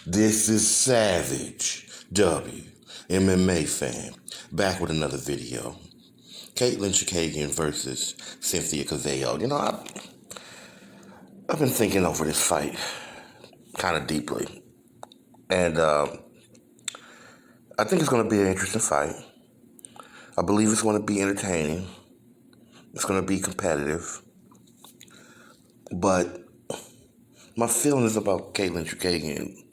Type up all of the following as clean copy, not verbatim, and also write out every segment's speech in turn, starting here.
This is Savage W, MMA fan, back with another video. Katlyn Chookigan versus Cynthia Calvillo. I've been thinking over this fight kind of deeply, and I think it's going to be an interesting fight. I believe it's going to be entertaining. It's going to be competitive, but my feelings about Katlyn Chookigan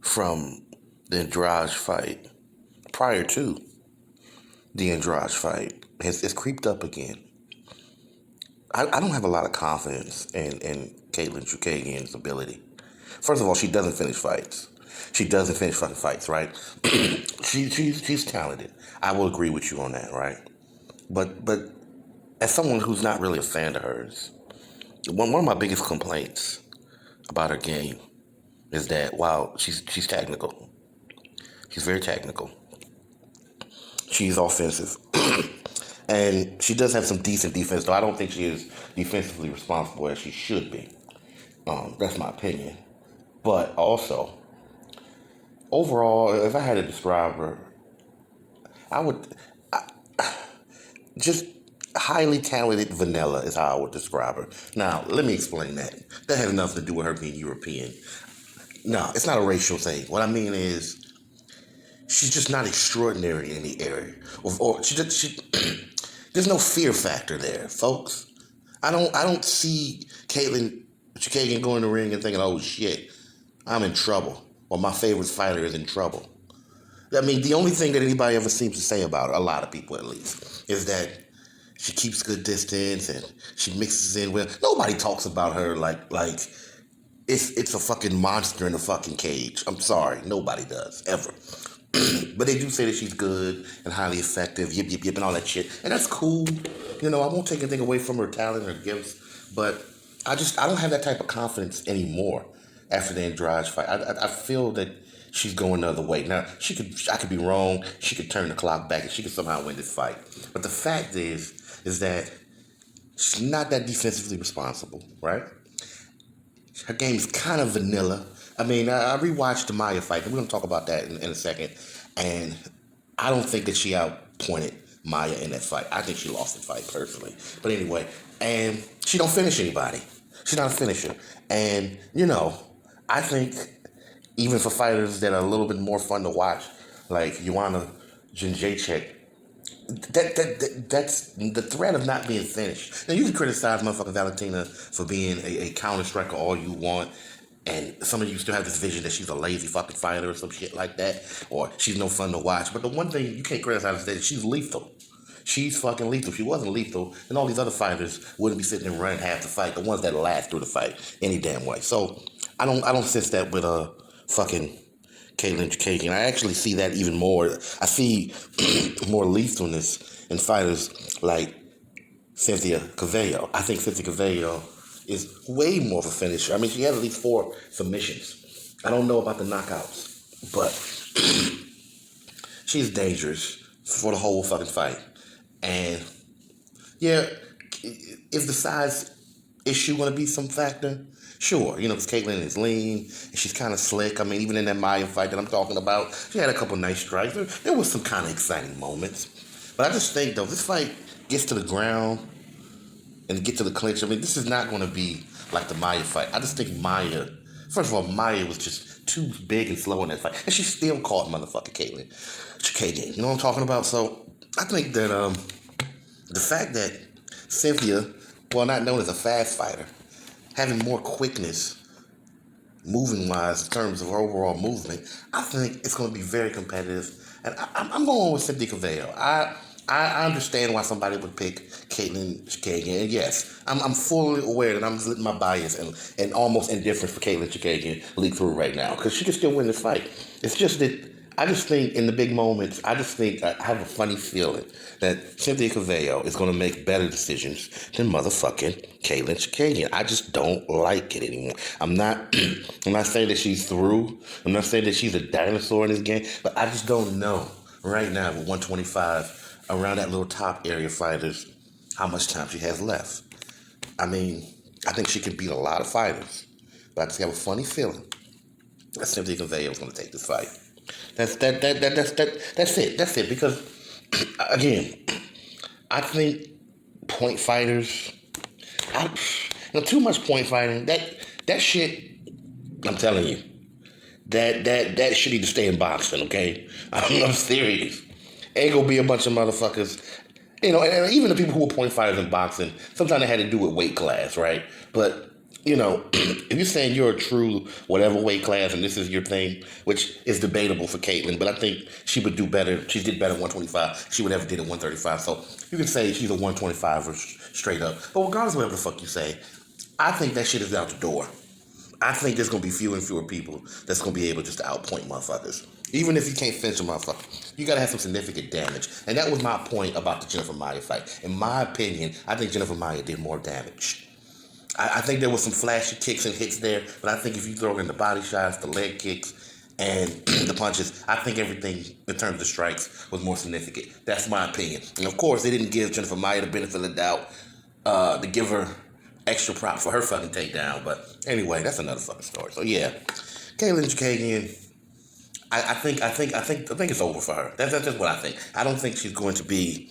from the Andrade fight, prior to the Andrade fight, it's creeped up again. I don't have a lot of confidence in Katlyn Chookigan's ability. First of all, she doesn't finish fights. She doesn't finish fucking fights, right? She's talented. I will agree with you on that, right? But as someone who's not really a fan of hers, one of my biggest complaints about her game is that while she's technical, she's very technical, she's offensive, and she does have some decent defense, though I don't think she is defensively responsible as she should be. That's my opinion. But also, overall, if I had to describe her, just highly talented vanilla is how I would describe her. Now, let me explain that. That has nothing to do with her being European. No, it's not a racial thing. What I mean is, she's just not extraordinary in the area. Or there's no fear factor there, folks. I don't see Katlyn Chookigan going to the ring and thinking, oh shit, I'm in trouble, or my favorite fighter is in trouble. I mean, the only thing that anybody ever seems to say about her, a lot of people at least, is that she keeps good distance and she mixes in with. Nobody talks about her like it's a fucking monster in a fucking cage. I'm sorry, nobody does ever. But they do say that she's good and highly effective, yip yip yip, and all that shit, and that's cool. I won't take anything away from her talent or gifts, but I don't have that type of confidence anymore after the Andrade fight. I feel that she's going the other way. Now, I could be wrong. She could turn the clock back and she could somehow win this fight. But the fact is that she's not that defensively responsible, right? Her game's kind of vanilla. I mean, I rewatched the Maya fight, and we're going to talk about that in a second, and I don't think that she outpointed Maya in that fight. I think she lost the fight, personally. But anyway, and she don't finish anybody. She's not a finisher. And, I think even for fighters that are a little bit more fun to watch, like Joanna Jędrzejczyk, that's the threat of not being finished. Now, you can criticize motherfucking Valentina for being a counter striker all you want, and some of you still have this vision that she's a lazy fucking fighter or some shit like that, or she's no fun to watch. But the one thing you can't criticize is that she's lethal. She's fucking lethal. If she wasn't lethal, then all these other fighters wouldn't be sitting and running half the fight, the ones that last through the fight any damn way. So I don't sense that with fucking Katlyn Chookigan. I actually see that even more. I see more lethalness in fighters like Cynthia Calvillo. I think Cynthia Calvillo is way more of a finisher. I mean, she had at least 4 submissions. I don't know about the knockouts, but she's dangerous for the whole fucking fight. And yeah, is the size issue going to be some factor? Sure, because Katlyn is lean, and she's kind of slick. I mean, even in that Maya fight that I'm talking about, she had a couple nice strikes. There was some kind of exciting moments. But I just think, though, this fight gets to the ground and get to the clinch. I mean, this is not going to be like the Maya fight. I just think Maya, first of all, Maya was just too big and slow in that fight. And she still caught motherfucking Katlyn Chookigan. You know what I'm talking about? So I think that the fact that Cynthia, well, not known as a fast fighter, having more quickness, moving-wise, in terms of her overall movement, I think it's going to be very competitive. And I'm going with Cynthia Calvillo. I understand why somebody would pick Katlyn Chookigan. And yes, I'm fully aware that I'm just letting my bias and almost indifference for Katlyn Chookigan leak through right now, because she can still win this fight. It's just that I just think in the big moments, I have a funny feeling that Cynthia Calvillo is going to make better decisions than motherfucking Katlyn Chookigan. I just don't like it anymore. I'm not saying that she's through. I'm not saying that she's a dinosaur in this game, but I just don't know right now with 125 around that little top area fighters how much time she has left. I mean, I think she can beat a lot of fighters, but I just have a funny feeling Cynthia Calvillo's going to take this fight. That's it. That's it. Because again, I think point fighters, too much point fighting. That shit. I'm telling you, that shit need to stay in boxing. Okay, I'm serious. Ain't gonna be a bunch of motherfuckers. And even the people who were point fighters in boxing, sometimes they had to do with weight class, right? But if you're saying you're a true whatever weight class and this is your thing, which is debatable for Katlyn, but I think she would do better. She did better at 125. She would never did at 135. So you can say she's a 125 or straight up. But regardless of whatever the fuck you say, I think that shit is out the door. I think there's going to be fewer and fewer people that's going to be able just to outpoint motherfuckers. Even if you can't finish a motherfucker, you got to have some significant damage. And that was my point about the Jennifer Maia fight. In my opinion, I think Jennifer Maia did more damage. I think there was some flashy kicks and hits there, but I think if you throw in the body shots, the leg kicks, and the punches, I think everything in terms of the strikes was more significant. That's my opinion. And of course, they didn't give Jennifer Maia the benefit of the doubt to give her extra props for her fucking takedown. But anyway, that's another fucking story. So yeah, Katlyn Chookigan, I think it's over for her. That's just what I think. I don't think she's going to be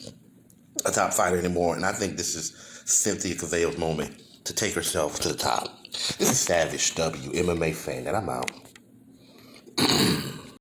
a top fighter anymore, and I think this is Cynthia Calvillo's moment to take herself to the top. This is Savage W, MMA fan, and I'm out.